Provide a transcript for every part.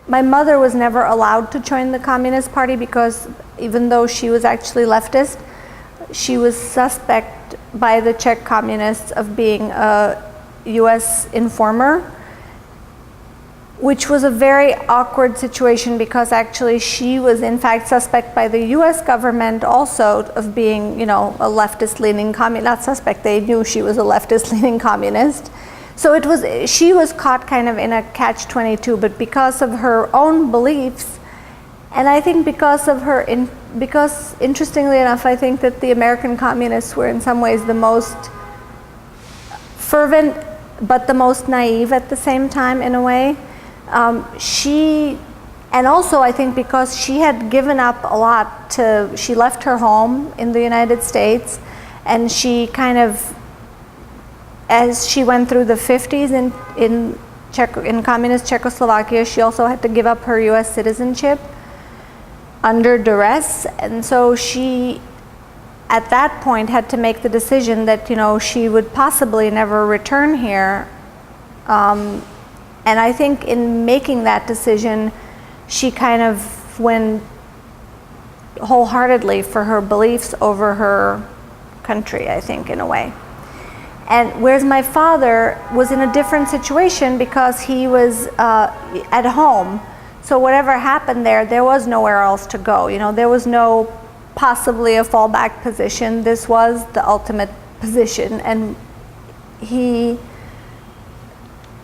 my mother was never allowed to join the Communist Party because even though she was actually leftist, she was suspect by the Czech communists of being a US informer, which was a very awkward situation because actually she was in fact suspect by the US government also of being, a leftist leaning communist, not suspect, they knew she was a leftist leaning communist. So she was caught kind of in a catch-22, but because of her own beliefs, and I think because interestingly enough, I think that the American communists were in some ways the most fervent, but the most naive at the same time in a way. And also I think because she had given up a lot she left her home in the United States, and she kind of, as she went through the 50s in communist Czechoslovakia, she also had to give up her US citizenship under duress, and so she at that point had to make the decision that she would possibly never return here. And I think in making that decision, she kind of went wholeheartedly for her beliefs over her country, I think, in a way. And whereas my father was in a different situation because he was at home. So whatever happened there was nowhere else to go. There was no possibly a fallback position. This was the ultimate position. And he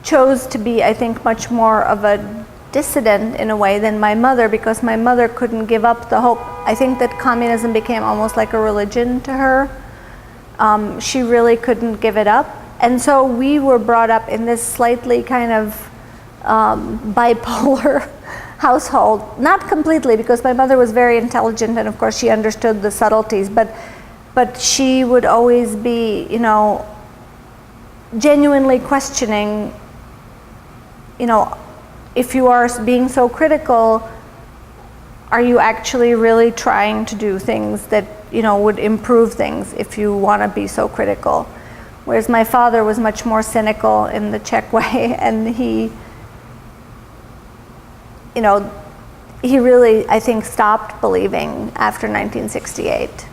chose to be, I think, much more of a dissident in a way than my mother, because my mother couldn't give up the hope. I think that communism became almost like a religion to her. She really couldn't give it up. And so we were brought up in this slightly kind of bipolar household. Not completely, because my mother was very intelligent and of course she understood the subtleties, but she would always be, genuinely questioning, if you are being so critical, are you actually really trying to do things that, would improve things if you want to be so critical? Whereas my father was much more cynical in the Czech way, and he really, I think, stopped believing after 1968.